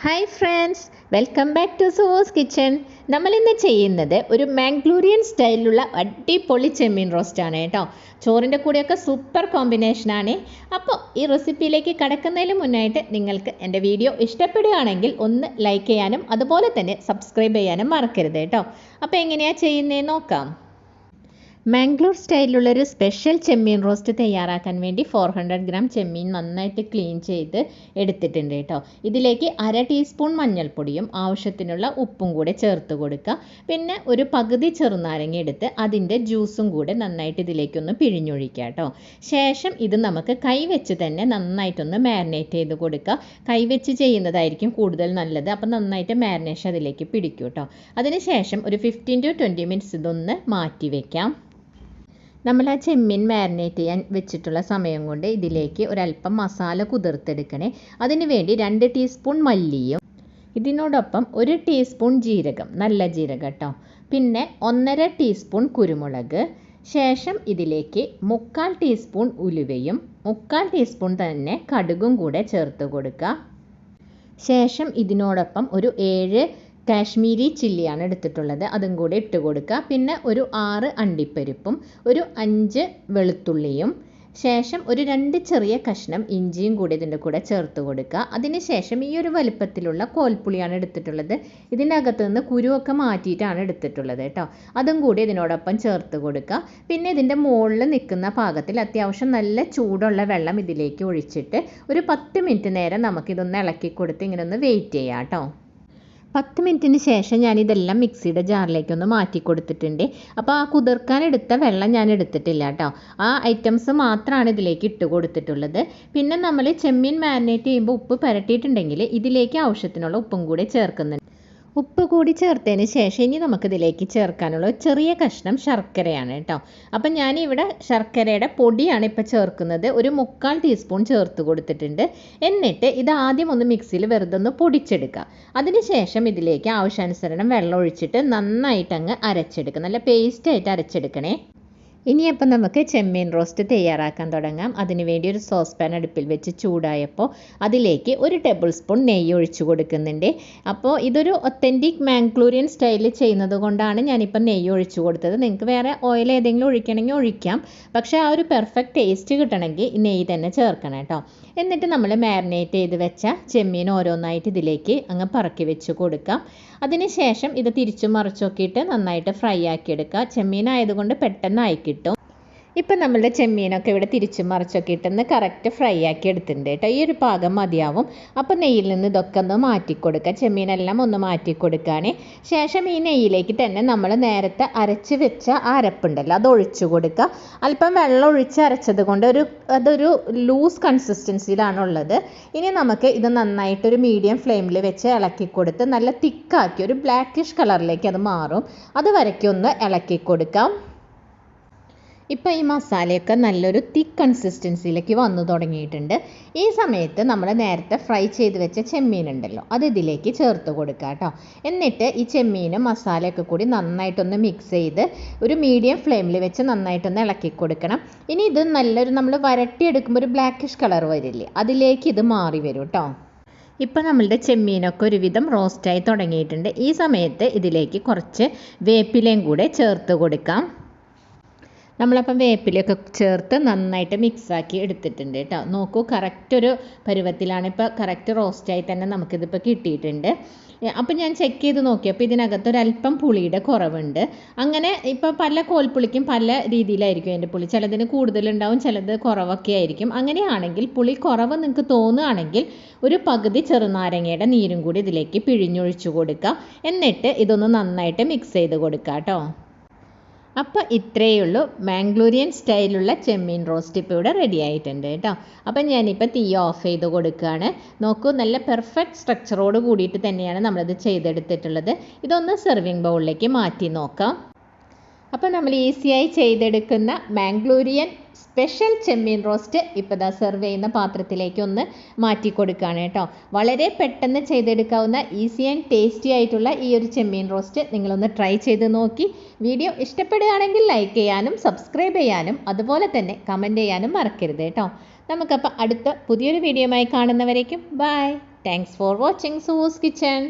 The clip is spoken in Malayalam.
Hi friends, welcome back to Sauce Kitchen. നമ്മളിന്ന് ചെയ്യുന്നത് ഒരു മാംഗ്ലൂരിയൻ സ്റ്റൈലിലുള്ള അടിപൊളി ചെമ്മീൻ റോസ്റ്റാണ് കേട്ടോ. ചോറിൻ്റെ കൂടെയൊക്കെ സൂപ്പർ കോമ്പിനേഷനാണ്. അപ്പോൾ ഈ റെസിപ്പിയിലേക്ക് കടക്കുന്നതിന് മുന്നായിട്ട് നിങ്ങൾക്ക് എൻ്റെ വീഡിയോ ഇഷ്ടപ്പെടുകയാണെങ്കിൽ ഒന്ന് ലൈക്ക് ചെയ്യാനും അതുപോലെ തന്നെ സബ്സ്ക്രൈബ് ചെയ്യാനും മറക്കരുത് കേട്ടോ. അപ്പോൾ എങ്ങനെയാണ് ചെയ്യുന്നതെന്ന് നോക്കാം. മാംഗ്ലൂർ സ്റ്റൈലിലുള്ളൊരു സ്പെഷ്യൽ ചെമ്മീൻ റോസ്റ്റ് തയ്യാറാക്കാൻ വേണ്ടി 400 ഗ്രാം ചെമ്മീൻ നന്നായിട്ട് ക്ലീൻ ചെയ്ത് എടുത്തിട്ടുണ്ട് കേട്ടോ. ഇതിലേക്ക് 1/2 ടീസ്പൂൺ മഞ്ഞൾപ്പൊടിയും ആവശ്യത്തിനുള്ള ഉപ്പും കൂടെ ചേർത്ത് കൊടുക്കുക. പിന്നെ ഒരു പകുതി ചെറുനാരങ്ങ എടുത്ത് അതിൻ്റെ ജ്യൂസും കൂടെ നന്നായിട്ട് ഇതിലേക്കൊന്ന് പിഴിഞ്ഞൊഴിക്കുക കേട്ടോ. ശേഷം ഇത് നമുക്ക് കൈവച്ച് തന്നെ നന്നായിട്ടൊന്ന് മാരിനേറ്റ് ചെയ്ത് കൊടുക്കുക. കൈവച്ച് ചെയ്യുന്നതായിരിക്കും കൂടുതൽ നല്ലത്. അപ്പം നന്നായിട്ട് മാരിനേഷൻ അതിലേക്ക് പിടിക്കും കേട്ടോ. അതിനുശേഷം ഒരു 15 to 20 മിനിറ്റ്സ് ഇതൊന്ന് മാറ്റി വയ്ക്കാം. നമ്മൾ ആ ചെമ്മീൻ മാരിനേറ്റ് ചെയ്യാൻ വെച്ചിട്ടുള്ള സമയം കൊണ്ട് ഇതിലേക്ക് ഒരല്പം മസാല കുതിർത്തെടുക്കണേ. അതിന് വേണ്ടി 2 ടീസ്പൂൺ മല്ലിയും ഇതിനോടൊപ്പം 1 ടീസ്പൂൺ ജീരകം, നല്ല ജീരകം കേട്ടോ, പിന്നെ 1.5 ടീസ്പൂൺ കുരുമുളക്, ശേഷം ഇതിലേക്ക് 3/4 ടീസ്പൂൺ ഉലുവയും 3/4 ടീസ്പൂൺ തന്നെ കടുകും കൂടെ ചേർത്ത് കൊടുക്കുക. ശേഷം ഇതിനോടൊപ്പം ഒരു 7 കാശ്മീരി ചില്ലിയാണ് എടുത്തിട്ടുള്ളത്, അതും കൂടി ഇട്ട് കൊടുക്കുക. പിന്നെ ഒരു 6 അണ്ടിപ്പരിപ്പും ഒരു 5 വെളുത്തുള്ളിയും ശേഷം ഒരു 2 ചെറിയ കഷ്ണം ഇഞ്ചിയും കൂടി ഇതിൻ്റെ കൂടെ ചേർത്ത് കൊടുക്കുക. അതിനുശേഷം ഈ ഒരു വലുപ്പത്തിലുള്ള കോൽപ്പുളിയാണ് എടുത്തിട്ടുള്ളത്. ഇതിൻ്റെ അകത്ത് നിന്ന് കുരുവൊക്കെ മാറ്റിയിട്ടാണ് എടുത്തിട്ടുള്ളത് കേട്ടോ. അതും കൂടി ഇതിനോടൊപ്പം ചേർത്ത് കൊടുക്കുക. പിന്നെ ഇതിൻ്റെ മുകളിൽ നിൽക്കുന്ന പാകത്തിൽ അത്യാവശ്യം നല്ല ചൂടുള്ള വെള്ളം ഇതിലേക്ക് ഒഴിച്ചിട്ട് ഒരു 10 മിനിറ്റ് നേരം നമുക്കിതൊന്ന് ഇളക്കി കൊടുത്ത് ഇങ്ങനെ ഒന്ന് വെയിറ്റ് ചെയ്യാം കേട്ടോ. 10 മിനിറ്റിന് ശേഷം ഞാനിതെല്ലാം മിക്സിയുടെ ജാറിലേക്കൊന്ന് മാറ്റി കൊടുത്തിട്ടുണ്ട്. അപ്പോൾ ആ കുതിർക്കാനെടുത്ത വെള്ളം ഞാൻ എടുത്തിട്ടില്ല കേട്ടോ. ആ ഐറ്റംസ് മാത്രമാണ് ഇതിലേക്ക് ഇട്ട് കൊടുത്തിട്ടുള്ളത്. പിന്നെ നമ്മൾ ചെമ്മീൻ മാരിനേറ്റ് ചെയ്യുമ്പോൾ ഉപ്പ് പുരട്ടിയിട്ടുണ്ടെങ്കിൽ ഇതിലേക്ക് ആവശ്യത്തിനുള്ള ഉപ്പും കൂടി ചേർക്കുന്നുണ്ട്. ഉപ്പ് കൂടി ചേർത്തതിന് ശേഷം ഇനി നമുക്കിതിലേക്ക് ചേർക്കാനുള്ള ചെറിയ കഷ്ണം ശർക്കരയാണ് കേട്ടോ. അപ്പം ഞാനിവിടെ ശർക്കരയുടെ പൊടിയാണ് ഇപ്പോൾ ചേർക്കുന്നത്. ഒരു 3/4 ടീസ്പൂൺ ചേർത്ത് കൊടുത്തിട്ടുണ്ട്. എന്നിട്ട് ഇത് ആദ്യം ഒന്ന് മിക്സിയിൽ വെറുതെ ഒന്ന് പൊടിച്ചെടുക്കുക. അതിനുശേഷം ഇതിലേക്ക് ആവശ്യാനുസരണം വെള്ളം ഒഴിച്ചിട്ട് നന്നായിട്ട് അങ്ങ് അരച്ചെടുക്കുക. നല്ല പേസ്റ്റായിട്ട് അരച്ചെടുക്കണേ. ഇനിയപ്പം നമുക്ക് ചെമ്മീൻ റോസ്റ്റ് തയ്യാറാക്കാൻ തുടങ്ങാം. അതിനുവേണ്ടി ഒരു സോസ് പാൻ അടുപ്പിൽ വെച്ച് ചൂടായപ്പോൾ അതിലേക്ക് 1 ടേബിൾ സ്പൂൺ നെയ്യ് ഒഴിച്ചു കൊടുക്കുന്നുണ്ട്. അപ്പോൾ ഇതൊരു ഒത്തൻറ്റിക് മാംഗ്ലൂരിയൻ സ്റ്റൈലിൽ ചെയ്യുന്നത് കൊണ്ടാണ് ഞാനിപ്പോൾ നെയ്യ് ഒഴിച്ചു കൊടുത്തത്. നിങ്ങൾക്ക് വേറെ ഓയിൽ ഏതെങ്കിലും ഒഴിക്കണമെങ്കിൽ ഒഴിക്കാം. പക്ഷേ ആ ഒരു പെർഫെക്റ്റ് ടേസ്റ്റ് കിട്ടണമെങ്കിൽ ഈ നെയ്യ് തന്നെ ചേർക്കണം കേട്ടോ. എന്നിട്ട് നമ്മൾ മാരിനേറ്റ് ചെയ്ത് വെച്ച ചെമ്മീൻ ഓരോന്നായിട്ട് ഇതിലേക്ക് അങ്ങ് പറക്കി വെച്ച് കൊടുക്കാം. അതിനുശേഷം ഇത് തിരിച്ചു മറിച്ചൊക്കെയിട്ട് നന്നായിട്ട് ഫ്രൈ ആക്കി എടുക്കുക. ചെമ്മീൻ ആയതുകൊണ്ട് പെട്ടെന്ന് ആയി കിട്ടും. ഇപ്പം നമ്മളുടെ ചെമ്മീനൊക്കെ ഇവിടെ തിരിച്ചു മറിച്ചൊക്കെ ഇട്ടെന്ന് കറക്റ്റ് ഫ്രൈ ആക്കി എടുത്തിട്ടുണ്ട് കേട്ടോ. ഈ ഒരു പാകം മതിയാവും. അപ്പോൾ നെയ്യിൽ നിന്ന് ഇതൊക്കെ ഒന്ന് മാറ്റിക്കൊടുക്കുക. ചെമ്മീനെല്ലാം ഒന്ന് മാറ്റിക്കൊടുക്കുകയാണ്. ശേഷം ഈ നെയ്യിലേക്ക് തന്നെ നമ്മൾ നേരത്തെ അരച്ച് വെച്ച അരപ്പുണ്ടല്ലോ അത് ഒഴിച്ചു കൊടുക്കുക. അല്പം വെള്ളം ഒഴിച്ച് അരച്ചത് കൊണ്ട് അതൊരു ലൂസ് കൺസിസ്റ്റൻസിയിലാണുള്ളത്. ഇനി നമുക്ക് ഇത് നന്നായിട്ടൊരു മീഡിയം ഫ്ലെയിമിൽ വെച്ച് ഇളക്കി കൊടുത്ത് നല്ല തിക്കാക്കി ഒരു ബ്ലാക്കിഷ് കളറിലേക്ക് അത് മാറും. അതുവരയ്ക്കും ഒന്ന് ഇളക്കി കൊടുക്കാം. ഇപ്പോൾ ഈ മസാലയൊക്കെ നല്ലൊരു തിക്ക് കൺസിസ്റ്റൻസിയിലേക്ക് വന്നു തുടങ്ങിയിട്ടുണ്ട്. ഈ സമയത്ത് നമ്മൾ നേരത്തെ ഫ്രൈ ചെയ്ത് വെച്ച ചെമ്മീൻ ഉണ്ടല്ലോ അത് ഇതിലേക്ക് ചേർത്ത് കൊടുക്കുക കേട്ടോ. എന്നിട്ട് ഈ ചെമ്മീനും മസാലയൊക്കെ കൂടി നന്നായിട്ടൊന്ന് മിക്സ് ചെയ്ത് ഒരു മീഡിയം ഫ്ലെയിമിൽ വെച്ച് നന്നായിട്ടൊന്ന് ഇളക്കി കൊടുക്കണം. ഇനി ഇത് നല്ലൊരു നമ്മൾ വരട്ടിയെടുക്കുമ്പോൾ ഒരു ബ്ലാക്കിഷ് കളർ വരില്ലേ, അതിലേക്ക് ഇത് മാറി വരും കേട്ടോ. ഇപ്പോൾ നമ്മളുടെ ചെമ്മീനൊക്കെ ഒരുവിധം റോസ്റ്റായി തുടങ്ങിയിട്ടുണ്ട്. ഈ സമയത്ത് ഇതിലേക്ക് കുറച്ച് വേപ്പിലയും കൂടെ ചേർത്ത് കൊടുക്കാം. നമ്മളപ്പം വേപ്പിലയൊക്കെ ചേർത്ത് നന്നായിട്ട് മിക്സാക്കി എടുത്തിട്ടുണ്ട് കേട്ടോ. നോക്കൂ, കറക്റ്റ് ഒരു പരുവത്തിലാണ്. ഇപ്പോൾ കറക്റ്റ് റോസ്റ്റായി തന്നെ നമുക്കിതിപ്പോൾ കിട്ടിയിട്ടുണ്ട്. അപ്പം ഞാൻ ചെക്ക് ചെയ്ത് നോക്കിയപ്പോൾ ഇതിനകത്തൊരല്പം പുളിയുടെ കുറവുണ്ട്. അങ്ങനെ ഇപ്പോൾ പല കോൽപ്പുളിക്കും പല രീതിയിലായിരിക്കും അതിൻ്റെ പുളി. ചിലതിന് കൂടുതലുണ്ടാവും, ചിലത് കുറവൊക്കെ ആയിരിക്കും. അങ്ങനെയാണെങ്കിൽ പുളി കുറവ് നിങ്ങൾക്ക് തോന്നുകയാണെങ്കിൽ ഒരു പകുതി ചെറുനാരങ്ങയുടെ നീരും കൂടി ഇതിലേക്ക് പിഴിഞ്ഞൊഴിച്ചു കൊടുക്കുക. എന്നിട്ട് ഇതൊന്ന് നന്നായിട്ട് മിക്സ് ചെയ്ത് കൊടുക്കുക കേട്ടോ. അപ്പോൾ ഇത്രയേ ഉള്ളൂ. മാംഗ്ലൂരിയൻ സ്റ്റൈലുള്ള ചെമ്മീൻ റോസ്റ്റ് ഇപ്പോൾ ഇവിടെ റെഡി ആയിട്ടുണ്ട് കേട്ടോ. അപ്പം ഞാനിപ്പോൾ തീ ഓഫ് ചെയ്ത് കൊടുക്കുകയാണ്. നോക്കൂ, നല്ല പെർഫെക്റ്റ് സ്ട്രക്ചറോട് കൂടിയിട്ട് തന്നെയാണ് നമ്മളിത് ചെയ്തെടുത്തിട്ടുള്ളത്. ഇതൊന്ന് സെർവിങ് ബൗളിലേക്ക് മാറ്റി നോക്കാം. അപ്പോൾ നമ്മൾ ഈസിയായി ചെയ്തെടുക്കുന്ന മാംഗ്ലൂരിയൻ സ്പെഷ്യൽ ചെമ്മീൻ റോസ്റ്റ് ഇപ്പോൾ ദാ സെർവ് ചെയ്യുന്ന പാത്രത്തിലേക്ക് ഒന്ന് മാറ്റി കൊടുക്കുകയാണ് കേട്ടോ. വളരെ പെട്ടെന്ന് ചെയ്തെടുക്കാവുന്ന ഈസി ആൻഡ് ടേസ്റ്റി ആയിട്ടുള്ള ഈ ഒരു ചെമ്മീൻ റോസ്റ്റ് നിങ്ങളൊന്ന് ട്രൈ ചെയ്ത് നോക്കി. വീഡിയോ ഇഷ്ടപ്പെടുകയാണെങ്കിൽ ലൈക്ക് ചെയ്യാനും സബ്സ്ക്രൈബ് ചെയ്യാനും അതുപോലെ തന്നെ കമൻറ്റ് ചെയ്യാനും മറക്കരുത് കേട്ടോ. നമുക്കപ്പോൾ അടുത്ത പുതിയൊരു വീഡിയോയുമായി കാണുന്നവരേക്കും bye. Thanks for watching Sue's kitchen.